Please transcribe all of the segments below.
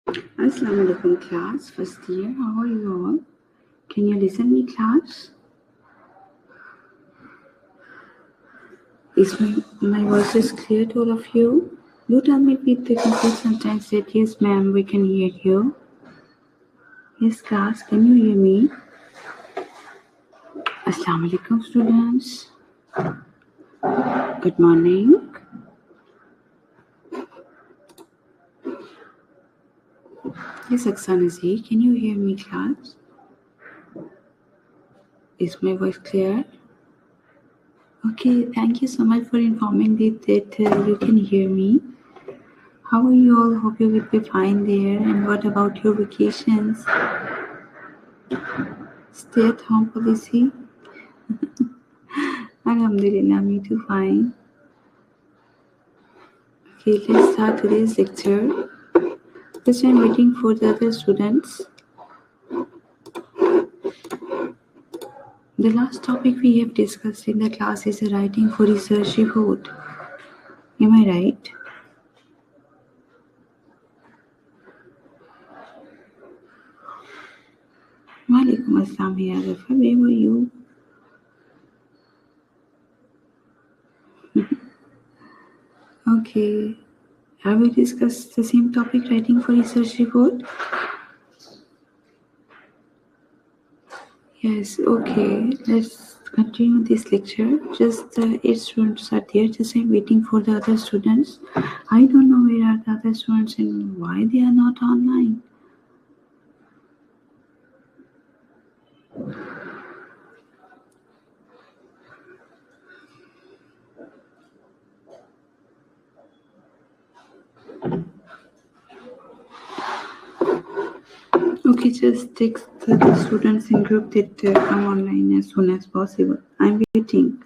Assalamu alaikum class, first year, how are you all? Can you listen me class? Is my voice is clear to all of you? You tell me with the complete sentence that yes ma'am, we can hear you. Yes class, can you hear me? Assalamu alaikum students. Good morning. Yes Aksana ji, can you hear me class? Is my voice clear? Okay, thank you so much for informing me that you can hear me. How are you all? Hope you will be fine there. And what about your vacations? Stay at home policy? Alhamdulillah, me too fine. Okay, let's start today's lecture. Just I'm waiting for the other students. The last topic we have discussed in the class is writing for research report. Am I right? Walaikum assalam, Ya Zafar. Where were you? Okay. Have we discussed the same topic, writing for research report? Yes, okay. Let's continue this lecture. Just 8 students are there. Just I'm waiting for the other students. I don't know where are the other students and why they are not online. Okay, just text the students in group that come online as soon as possible. I'm waiting.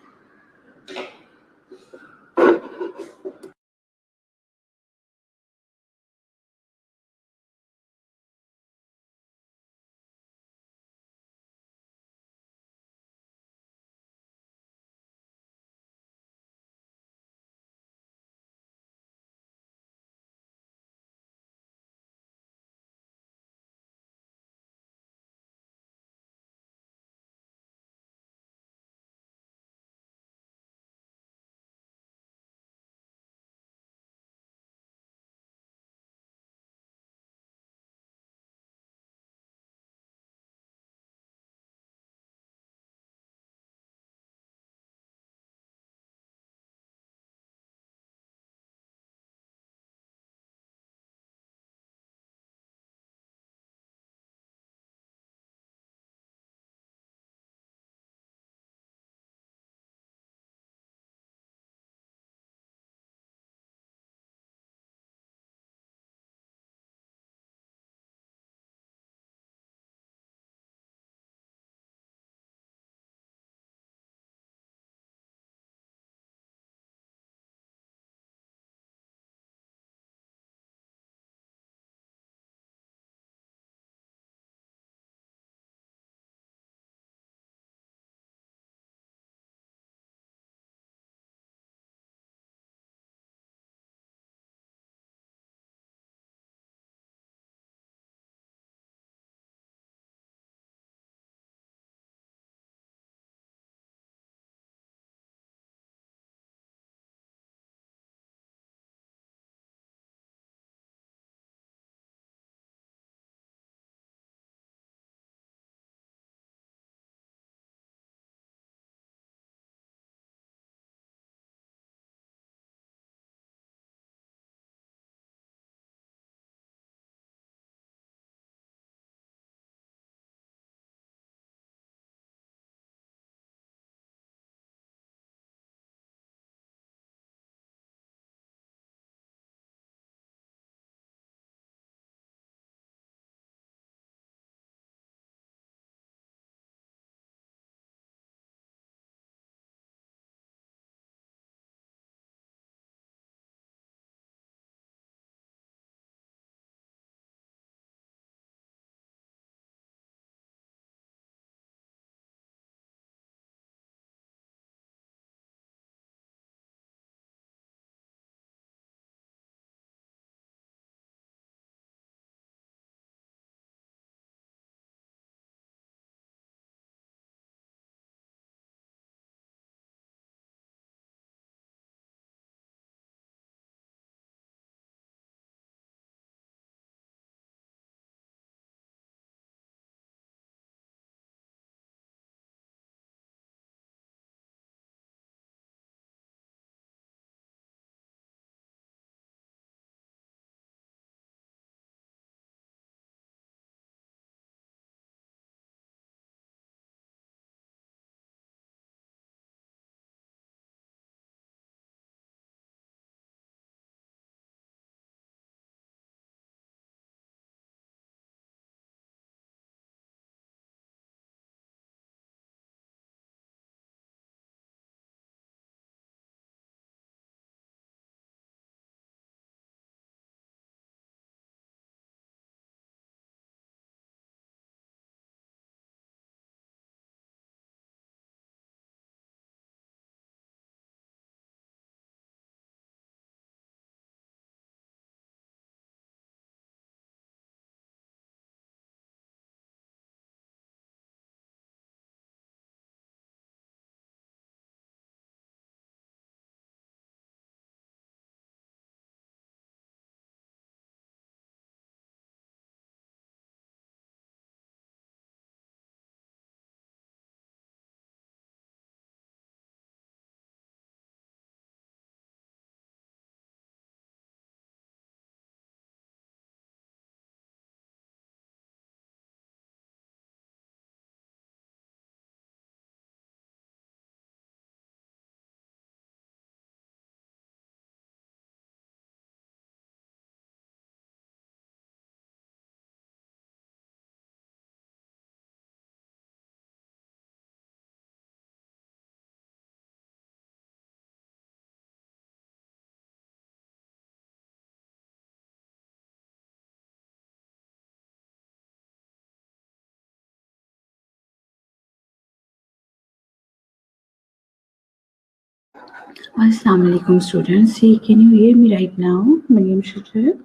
Assalamu alaikum students. See, can you hear me right now? My name is Shajara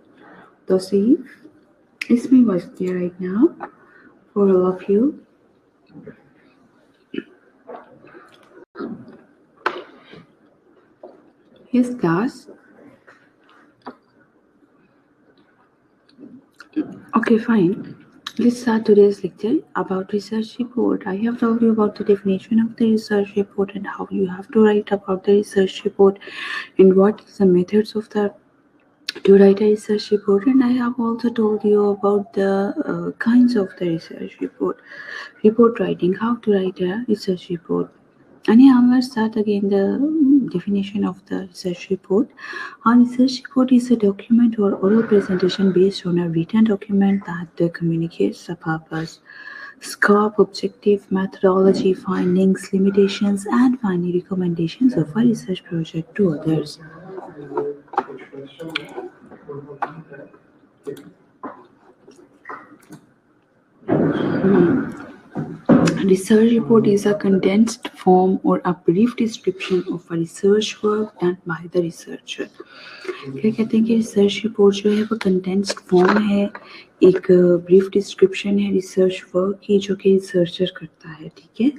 Tosif. Is my voice clear right now for all of you? Yes, class. Okay, fine. Let's start today's lecture about research report. I have told you about the definition of the research report and how you have to write about the research report and what is the methods of the to write a research report, and I have also told you about the kinds of the research report writing, how to write a research report. And yeah, let's start again the definition of the research report. A research report is a document or oral presentation based on a written document that communicates the purpose, scope, objective, methodology, findings, limitations, and finally recommendations of a research project to others. Research report is a condensed form or a brief description of a research work done by the researcher. क्या कहते हैं कि research report जो है वो condensed form है, एक brief description है रिसर्च वर्क की जो कि रिसर्चर करता है. ठीक है.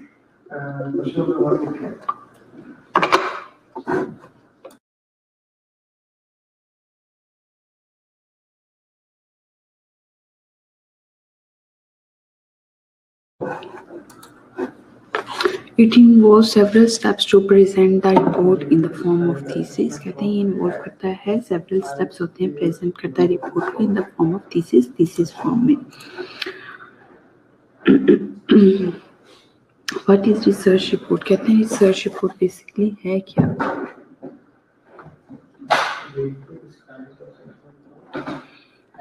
It involves several steps to present the report in the form of thesis. कहते हैं ये इन्वॉल्व करता है, several steps होते हैं, प्रेजेंट करता है रिपोर्ट को in the form of thesis form में. What is research report? कहते हैं research report basically है क्या?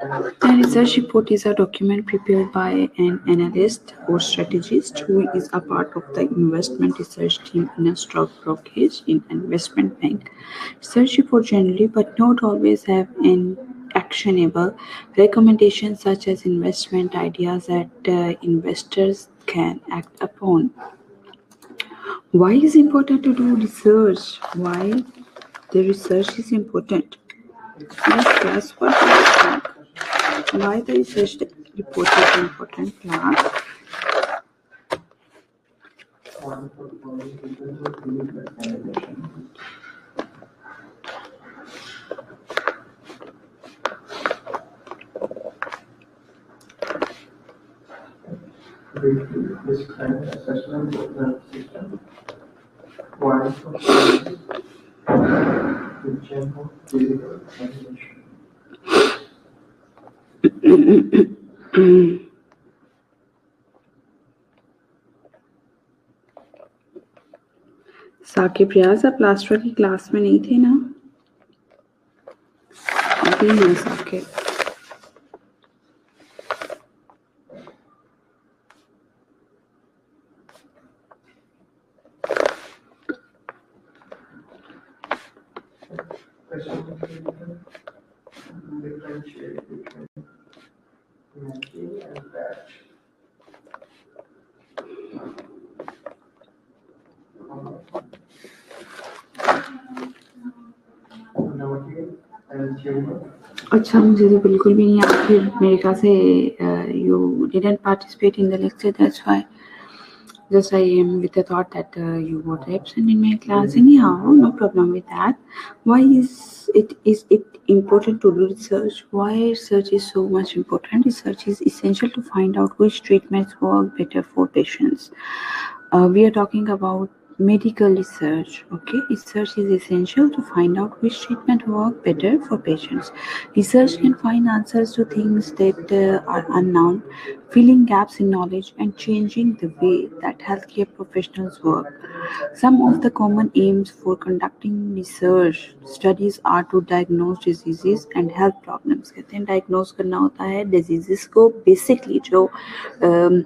A research report is a document prepared by an analyst or strategist who is a part of the investment research team in a stock brokerage in an investment bank. Research reports generally, but not always, have an actionable recommendations such as investment ideas that investors can act upon. Why is it important to do research? Why the research is important? Yes, class, what do you think? Why the research report is important, class? This kind of assessment of the system. Why the general physical examination. Saqib रियाज, आप last वाली class में नहीं थे ना? अभी हैं साकिब. अच्छा, मुझे तो बिल्कुल भी नहीं आता. फिर मेरे ख्याल से you didn't participate in the lecture, that's why just I am with the thought that you were absent in my class. Anyhow, no problem with that. Why is it important to do research? Why research is so much important? Research is essential to find out which treatments work better for patients. We are talking about medical research. Okay, research is essential to find out which treatment work better for patients. Research can find answers to things that are unknown, filling gaps in knowledge and changing the way that healthcare professionals work. Some of the common aims for conducting research studies are to diagnose diseases and health problems. कहते हैं diagnose करना होता है diseases को. Basically जो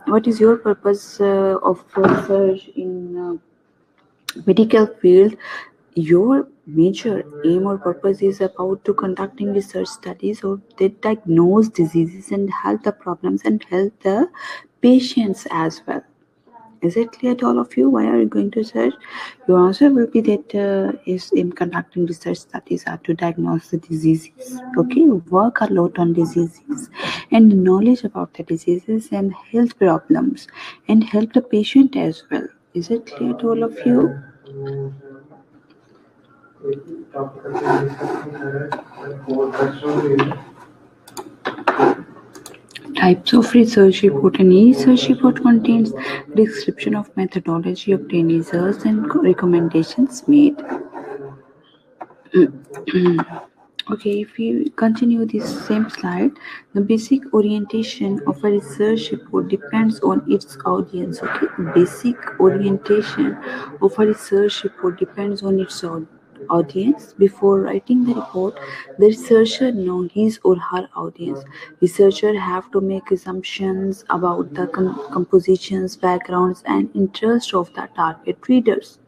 what is your purpose of research in medical field? Your major aim or purpose is about to conducting research studies or that diagnose diseases and help the problems and help the patients as well. Is it clear to all of you? Why are you going to search? Your answer will be that is in conducting research studies are to diagnose the diseases. Okay, work a lot on diseases and knowledge about the diseases and health problems and help the patient as well. Is it clear to all of you? Types of research report. Any research report contains description of methodology, obtained results, and recommendations made. Okay, if we continue this same slide, the basic orientation of a research report depends on its audience. Okay, basic orientation of a research report depends on its audience. Before writing the report, the researcher know his or her audience. Researchers have to make assumptions about the compositions, backgrounds, and interests of the target readers.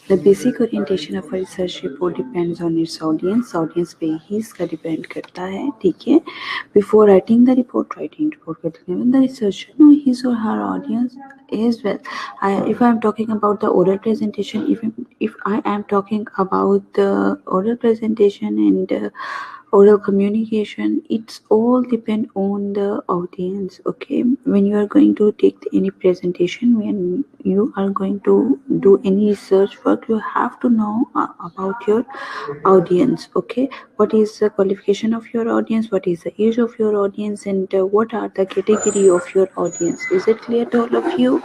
The basic orientation of a research report depends on it's audience पे ही इसका depend करता है. ठीक है, before writing the report करते हैं the researcher know his और हर audience as well. If I am talking about the oral presentation, if I am talking about the oral presentation and oral communication, it's all depend on the audience. Okay, when you are going to take any presentation, when you are going to do any research work, you have to know about your audience. Okay, what is the qualification of your audience, what is the age of your audience, and what are the category of your audience. Is it clear to all of you?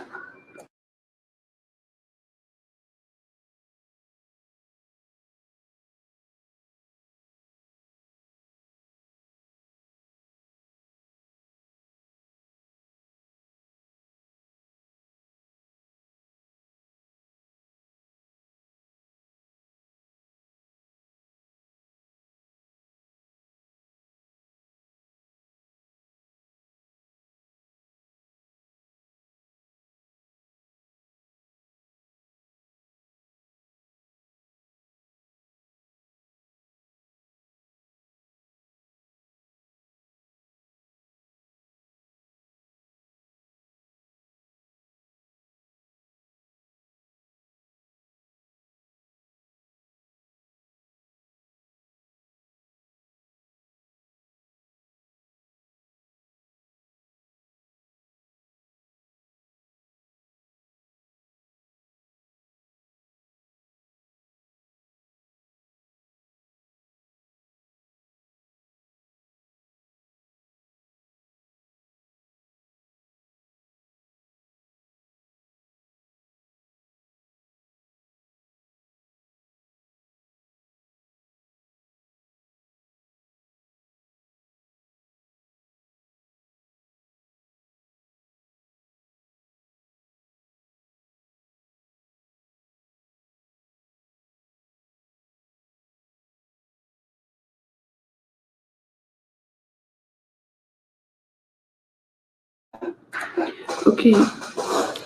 Okay.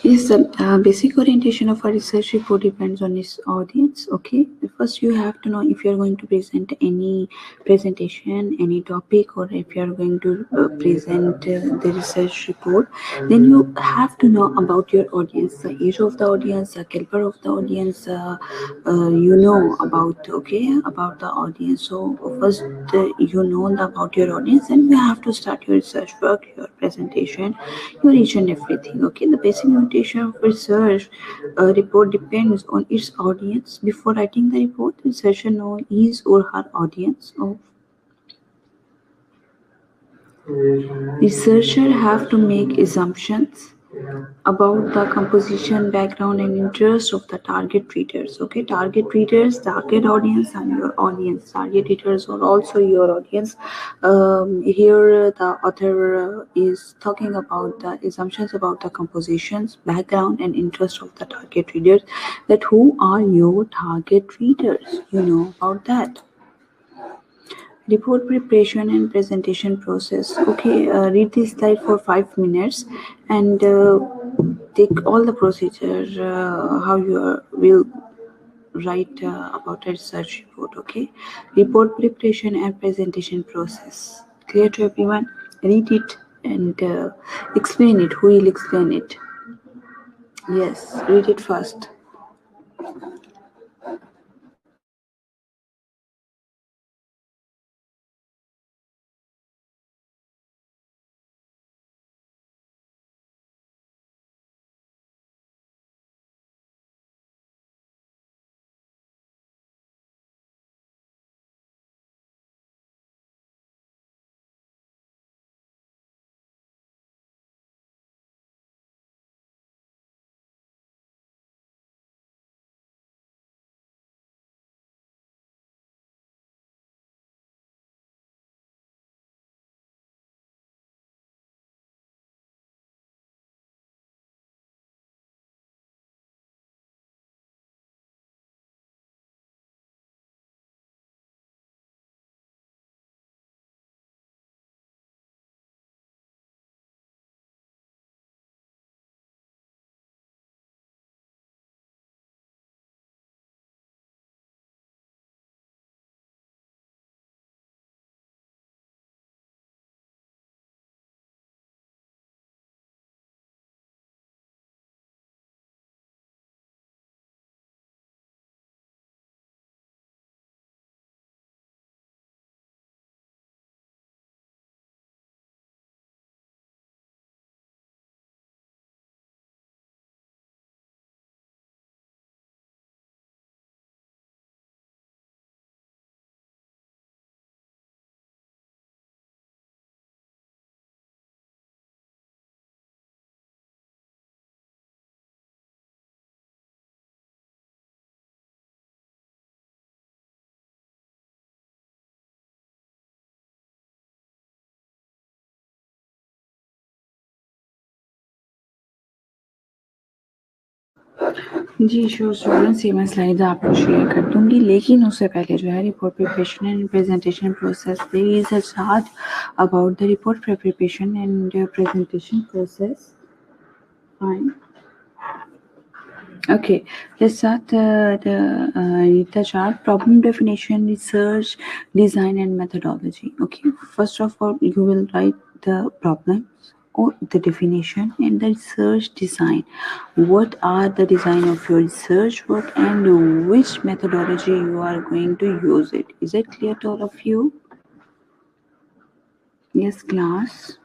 Yes, the basic orientation of a research report depends on its audience. Okay, first you have to know if you are going to present any presentation, any topic, or if you are going to present the research report, then you have to know about your audience, the age of the audience, the caliber of the audience. You know about the audience. So first you know about your audience, and you have to start your research work, your presentation, your each and everything. Okay, the basic notation of research report depends on its audience. Before writing the report, the researcher know his or her audience. Researcher have to make assumptions about the composition, background, and interest of the target readers. Okay, target readers, target audience, and your audience. Target readers are also your audience. Here, the author is talking about the assumptions about the compositions, background, and interest of the target readers. That who are your target readers? You know about that. Report preparation and presentation process. Okay, read this slide for 5 minutes and take all the procedure how you will write about a research report. Okay, report preparation and presentation process. Clear to everyone? Read it. and explain it. Who will explain it? Yes, read it first. जी, sure student से मैं slides आपको share कर दूँगी, लेकिन उससे पहले जो है report preparation and presentation process, there is a chart about the report preparation and presentation process. Fine. Okay, let's start the chart. Problem definition, research, design, and methodology. Okay, first of all, you will write the problems or the definition and the research design. What are the design of your research work and which methodology you are going to use it? Is it clear to all of you? Yes, class.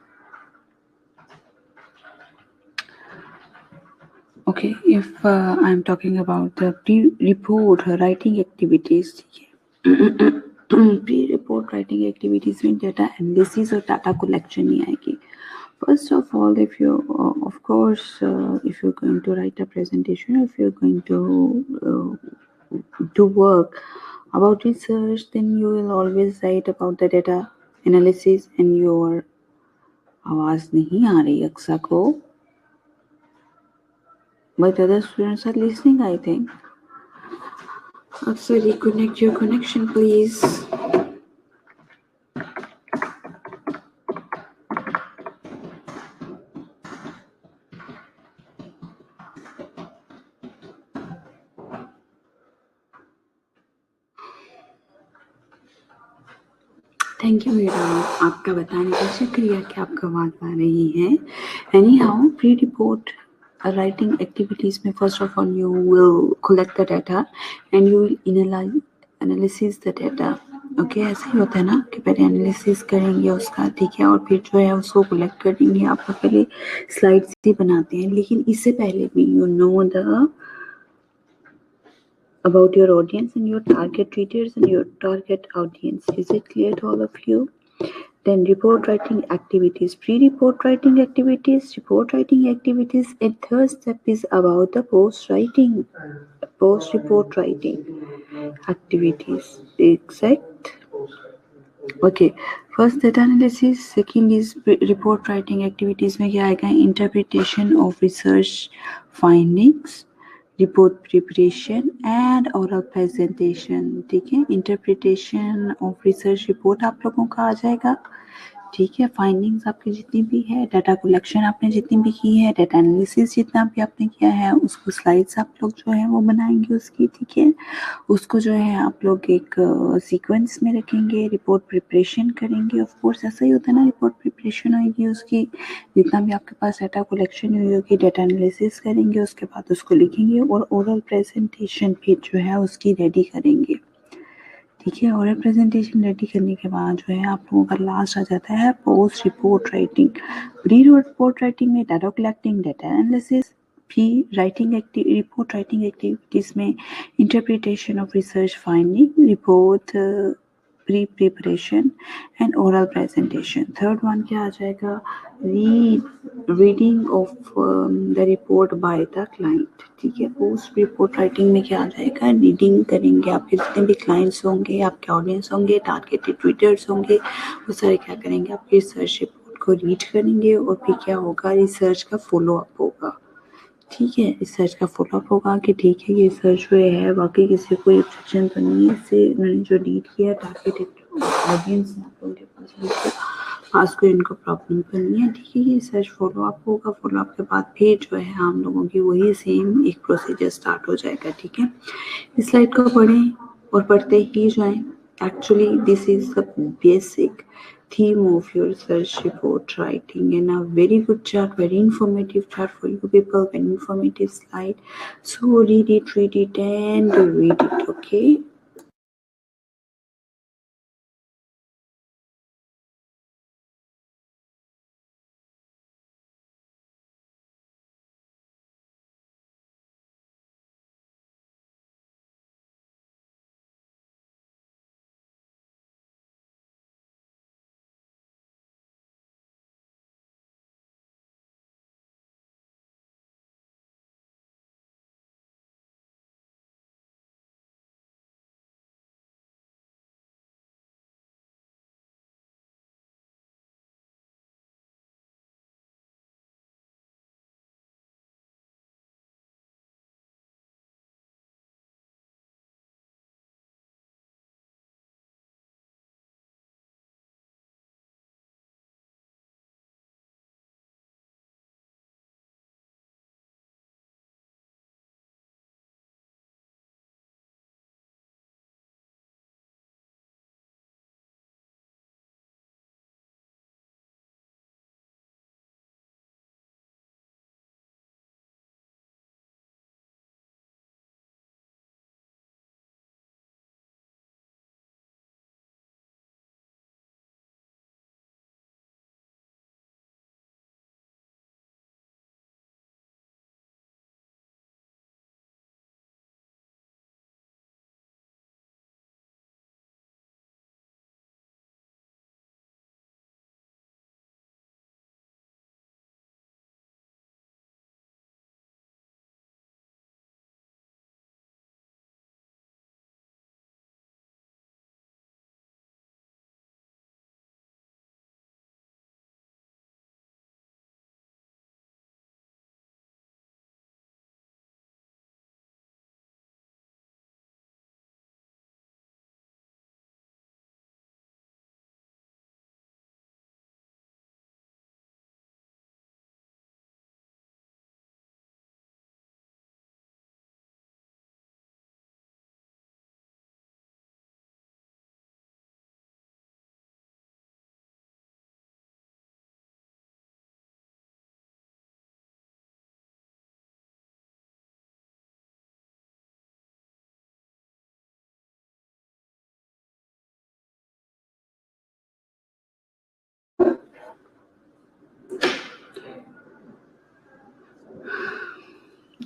Okay, if I'm talking about the pre-report writing activities, pre-report writing activities में data analysis और data collection नहीं आएगी. First of all, if you, of course, if you're going to write a presentation, if you're going to do work about research, then you will always write about the data analysis and your आवाज़ नहीं आ रही अक्सा को. But other students are listening, I think. Aksa, reconnect your connection, please. Thank you madam, आपका बताने का शुक्रिया कि आपका आवाज़ आ रही है. Any how, pre report writing activities में first of all you will collect the data and you will analysis the data. Okay ऐसे ही होता है ना कि पहले एनालिसिस करेंगे उसका, ठीक है, और फिर जो है उसको कलेक्ट करेंगे. आप पहले स्लाइड्स ही बनाते हैं, लेकिन इससे पहले भी you know the about your audience and your target readers and your target audience. Is it clear to all of you? Then report writing activities, pre-report writing activities, report writing activities, and third step is about the post-writing, post-report writing activities. Exact. Okay, first data analysis, second is report writing activities में क्या आएगा? Interpretation of research findings, report preparation and oral presentation. ठीक है, interpretation of research report आप लोगों का आ जाएगा. ठीक है। फाइंडिंग्स आपकी जितनी भी है, डाटा कलेक्शन आपने जितनी भी की है, डाटा एनालिसिस जितना भी आपने किया है, उसको स्लाइड्स आप लोग जो है वो बनाएंगे उसकी। ठीक है, उसको जो है आप लोग एक सीक्वेंस में रखेंगे, रिपोर्ट प्रिपरेशन करेंगे। ऑफ कोर्स ऐसा ही होता है ना, रिपोर्ट प्रिपरेशन होगी उसकी, जितना भी आपके पास डाटा कलेक्शन हुई होगी, डाटा एनालिसिस करेंगे, उसके बाद उसको लिखेंगे और ओरल प्रेजेंटेशन फिर जो है उसकी रेडी करेंगे। ठीक है, और प्रेजेंटेशन रेडी करने के बाद जो है आप लोगों का लास्ट आ जाता है post report writing. Pre report writing में data collecting, data analysis, pre writing report writing activities में interpretation of research finding, report pre preparation and oral presentation. Third one क्या आ जाएगा, reading of the report by the client. ठीक है, post report writing में क्या आ जाएगा, रीडिंग करेंगे, आपके जितने भी क्लाइंट्स होंगे, आपके ऑडियंस होंगे, टारगेटेड ट्वीटर्स होंगे, वो सारे क्या करेंगे, आपकी रिसर्च रिपोर्ट को रीड करेंगे और फिर क्या होगा, रिसर्च का फॉलो अप होगा। ठीक है, रिसर्च का फॉलोअप होगा कि ठीक है ये रिसर्च जो है वाकई किसी को ऑब्जेक्शन तो नहीं है, इससे उन्होंने जो रीड किया टारगेटेड ऑडियंस है आप लोगों के पास, बिल्कुल पास कोई इनको प्रॉब्लम तो नहीं है। ठीक है, ये रिसर्च फॉलोअप होगा, फॉलोअप के बाद फिर जो है हम लोगों की वही सेम एक प्रोसीजर स्टार्ट हो जाएगा। ठीक है, इस स्लाइड को पढ़ें और पढ़ते ही जाएं। Actually this is the basic theme of your research report writing and a very good chart, very informative chart for you people, very informative slide. So read it and read it. Okay.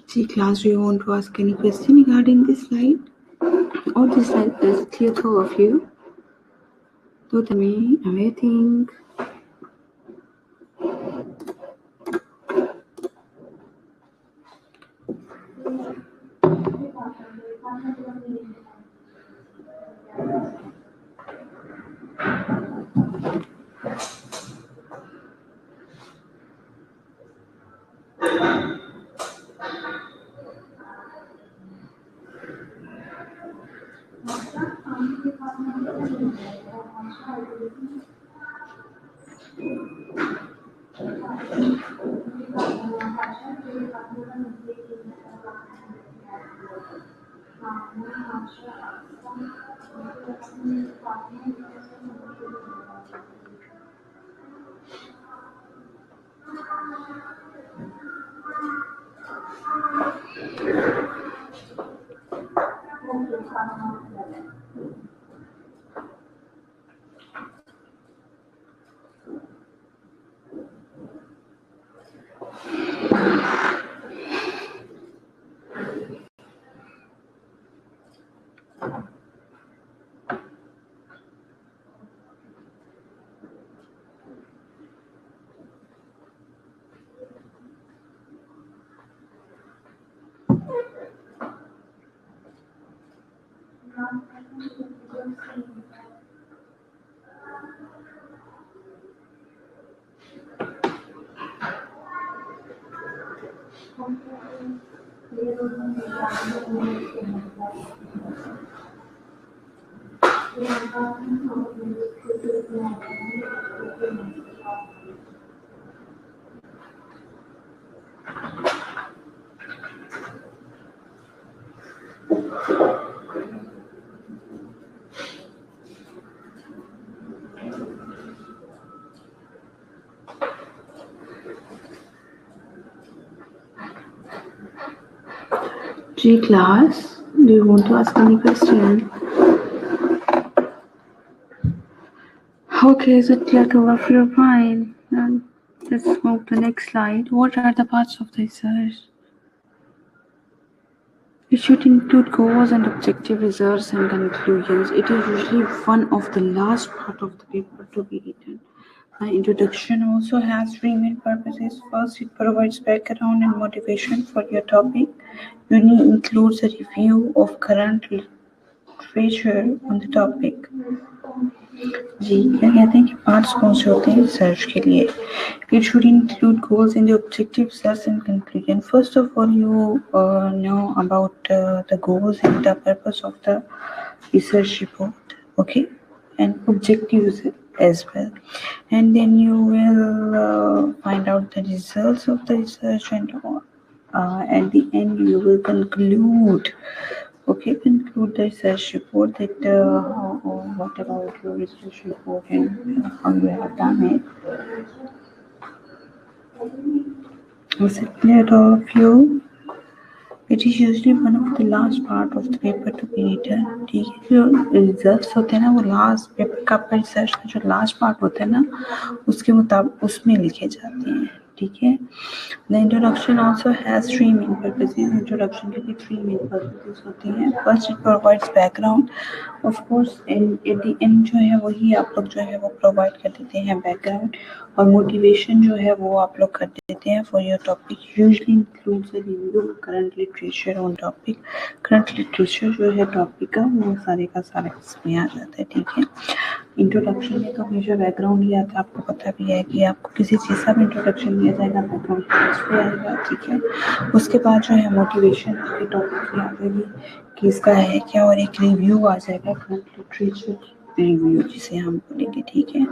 See, class, do you want to ask any question regarding this slide? Or this slide is clear to all of you? So tell me everything. G class, do you want to ask any question? Okay, is it clear to all of your mind? And let's move to the next slide. What are the parts of the research? It should include goals and objective results and conclusions. It is usually one of the last part of the paper to be written. The introduction also has three main purposes. First, it provides background and motivation for your topic. Uni includes a review of current literature on the topic. जी क्या कहते हैं कि parts कौन से होते हैं research के लिए It should include goals and the objectives, results and conclusion. First of all, you know about the goals and the purpose of the research report, okay, and objectives as well. And then you will find out the results of the research, and at the end you will conclude. Okay, conclude the research report that what about your research report and how you have done it. Was it clear to all of you? It is usually one of the last part of the paper to be written. ठीक है जो results होते हैं ना वो last paper का research का जो लास्ट पार्ट होता है ना उसके मुताबिक उसमें लिखे जाते हैं ठीक है The introduction also has three main purposes. Introduction के लिए three main purposes होती हैं. First, it provides background. Of course, at the end जो है वही आप लोग जो है वो provide कर देते हैं background और motivation जो है वो आप लोग कर देते हैं for your topic. Usually includes a review of current literature on topic. Current literature जो है topic का वो सारे का सारा इसमें आ जाता है ठीक है इंट्रोडक्शन में तो हमेशा बैकग्राउंड ही आता है आपको पता भी है कि आपको किसी चीज़ का भी इंट्रोडक्शन दिया जाएगा बैकग्राउंड फर्स्ट पे आएगा ठीक है उसके बाद जो है मोटिवेशन के टॉपिक की आ जाएगी कि इसका है क्या और एक रिव्यू आ जाएगा करंट लिटरेचर रिव्यू जिसे हम बोलेंगे ठीक है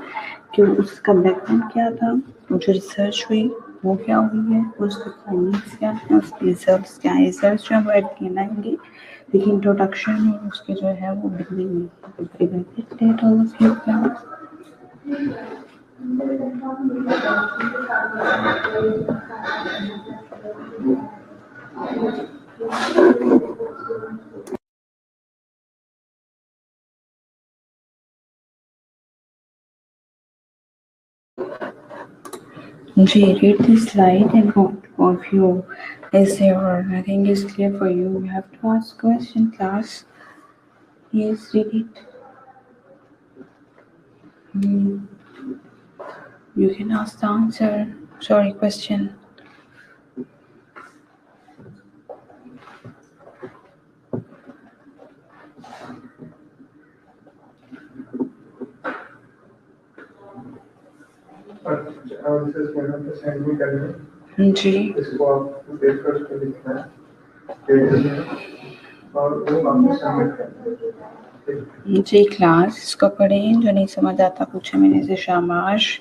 कि उसका बैकग्राउंड क्या था वो जो रिसर्च हुई वो क्या हुई है उसके फाइंडिंग्स क्या है उसके रिजल्ट्स क्या है रिजल्ट्स जो हम ऐड करना आएंगे लेकिन इंट्रोडक्शन और उसके जो है वो बिगनिंग में जी read this slide and what of you is there or nothing is clear for you you have to ask question class yes read it you can ask the answer sorry question जी इसको आपको देख कर उसको लिखना है और वो आपको सबमिट करना है जी क्लास इसको पढ़ें जो नहीं समझ आता पूछे मेरे से शाबाश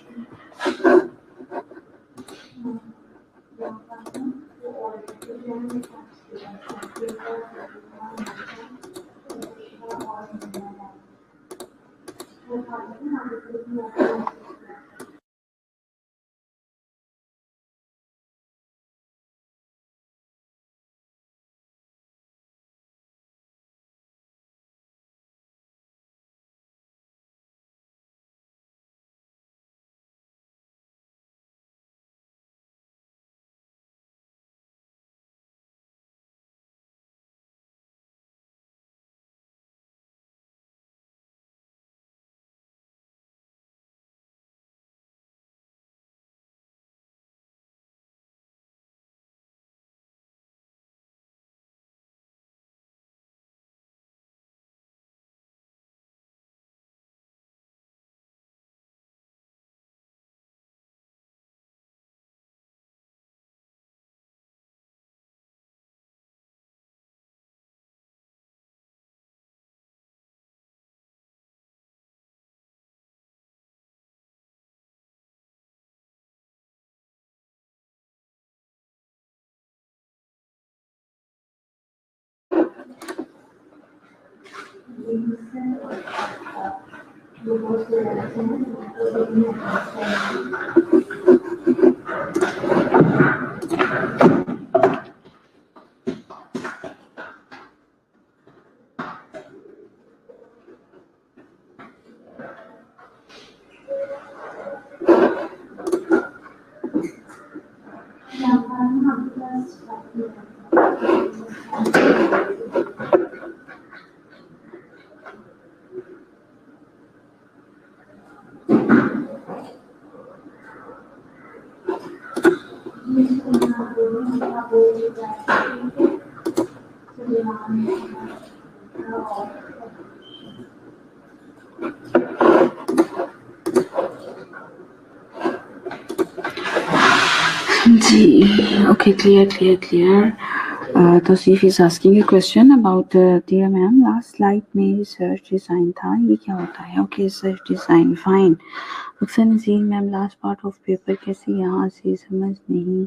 Okay, clear. Tosif is asking a question about dear ma'am last slide में research design था ये क्या होता है okay research design fine अक्सर Nazir ma'am last part of paper कैसे यहाँ से समझ नहीं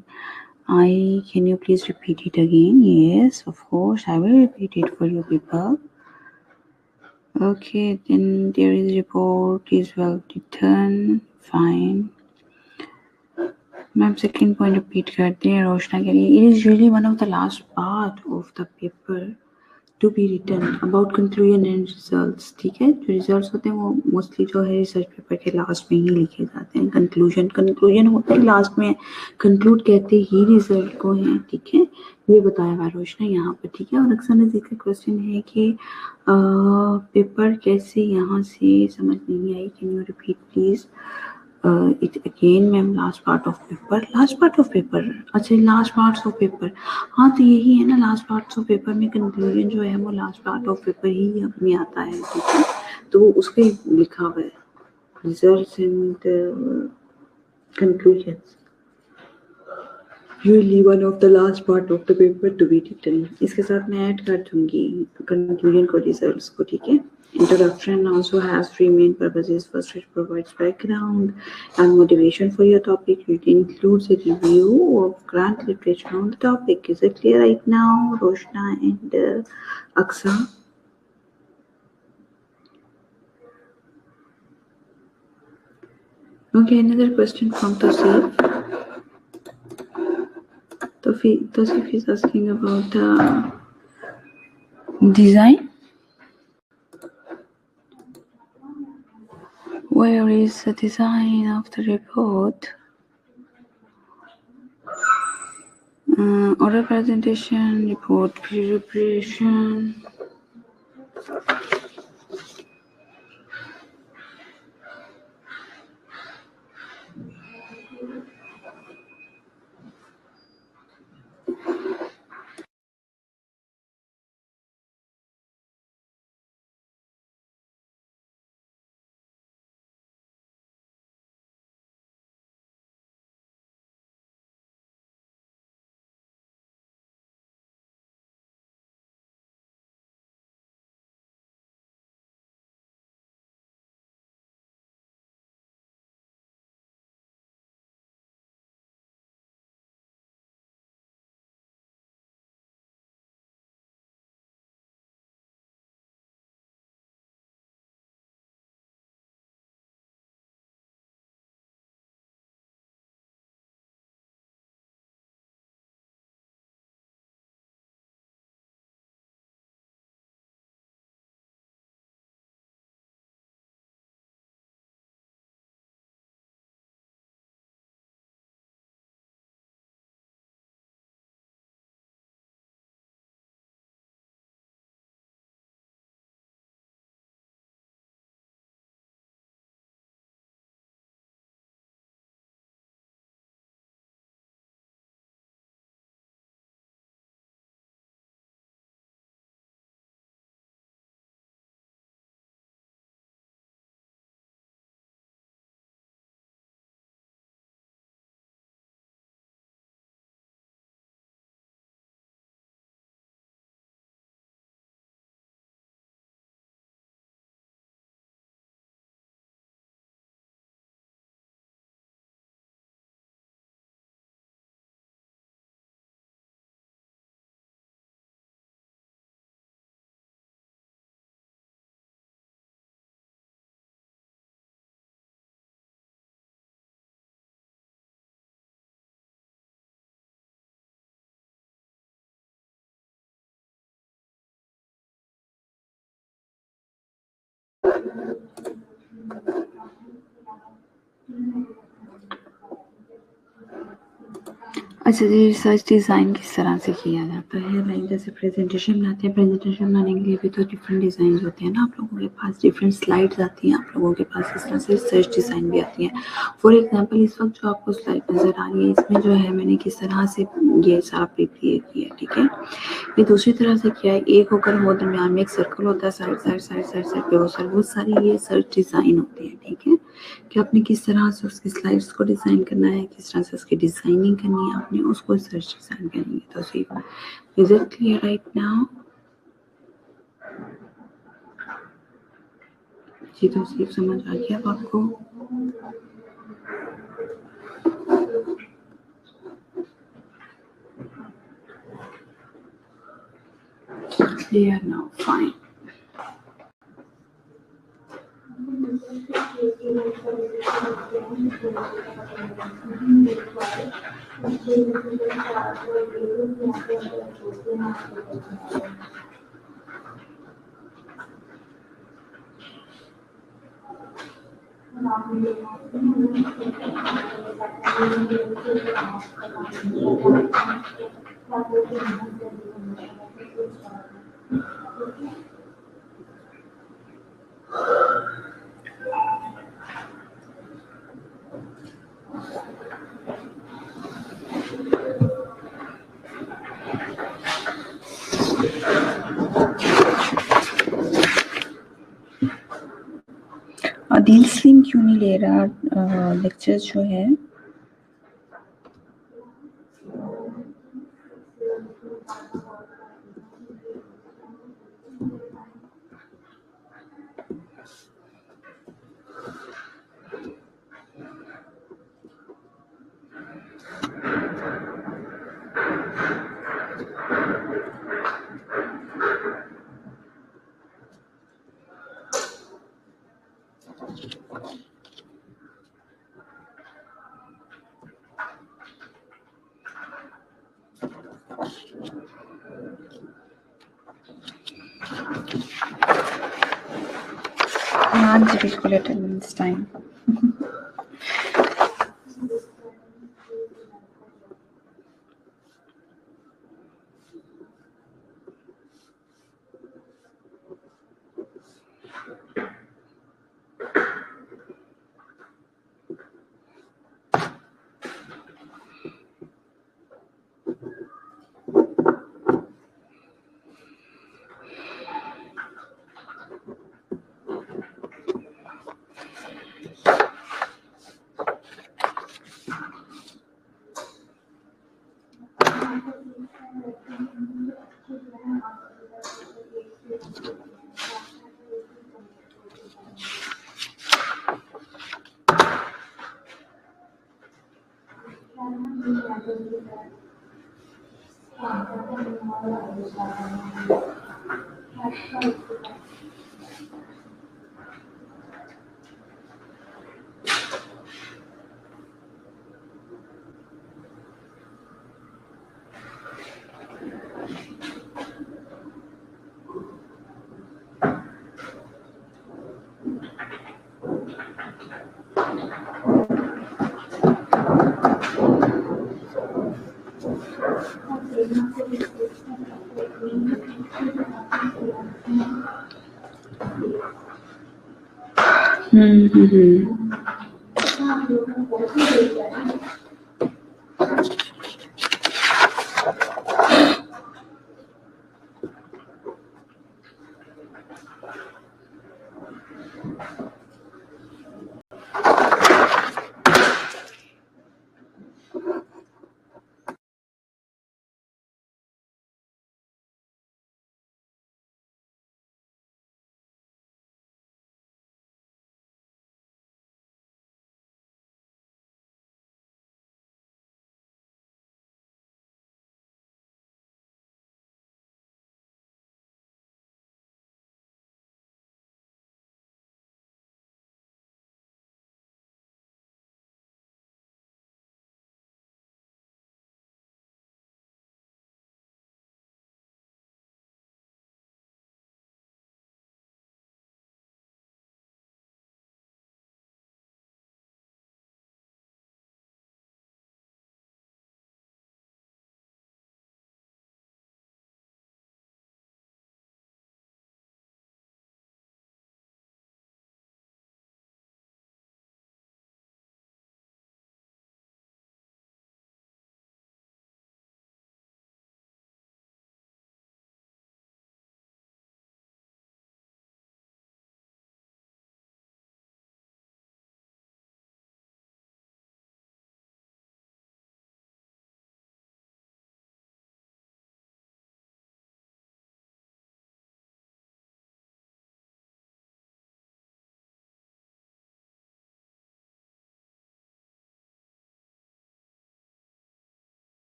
आई can you please repeat it again yes of course I will repeat it for you people okay then there is report is well written fine ma'am second point repeat करते हैं रोशना के लिए it is really one of the last part of the paper to be written about conclusion and results ठीक है जो results होते हैं वो मोस्टली जो है रिसर्च पेपर के लास्ट में ही लिखे जाते हैं कंक्लूजन होता है लास्ट में कंक्लूड कहते ही रिजल्ट को है ठीक है ये बताया हुआ रोशना यहाँ पर ठीक है और अक्सर नज़ीर का क्वेश्चन है कि पेपर कैसे यहाँ से समझ नहीं I can you repeat please it again ma'am last part of paper अच्छा लास्ट पार्ट्स ऑफ पेपर हाँ तो यही है ना लास्ट पार्ट्स ऑफ पेपर में कंक्लूजन जो है वो लास्ट पार्ट ऑफ पेपर ही में आता है ठीक है तो वो उस पे लिखा हुआ है results and conclusions really one of the last part of the paper to be written इसके साथ मैं ऐड कर दूंगी कंक्लूजन को रिजल्ट्स को ठीक है Introduction also has three main purposes. First, it provides background and motivation for your topic. It includes a review of grant literature on the topic. Is it clear right now, Roshna and Aksa? Okay, another question from Tosif. Tosif is asking about design. Where is the design of the report? Oral presentation, report preparation. अच्छा जी, research design किस तरह से किया जाता है? Like जैसे presentation बनाते हैं, प्रेजेंटेशन बनाने के लिए भी तो डिफरेंट डिज़ाइन होते हैं ना आप लोगों के पास, डिफरेंट स्लाइड्स आती हैं आप लोगों के पास, इस तरह से रिसर्च डिज़ाइन भी आती है। फॉर एग्जांपल इस वक्त जो आपको स्लाइड नज़र आ रही है, इसमें जो है मैंने किस तरह से ये सारा प्रिपेयर किया है, ठीक है। ये दूसरी तरह से किया है, एक होकर वो दरमियान में एक सर्कल होता है, side side side side side पे बहुत सारी ये सर्च डिज़ाइन होती है, ठीक है। कि आपने किस तरह से उसकी स्लाइड्स को डिज़ाइन करना है, किस तरह से उसकी डिज़ाइनिंग करनी है, आपने उसको सर्च डिज़ाइन करनी है। तो सिर्फ is it clear right now? जी, तो सिर्फ समझ आ गया अब आपको? Clear now, fine. दिल स्लिम क्यों नहीं ले रहा लेक्चर जो है? हाँ जी, बिल्कुल अटेंडेंस टाइम।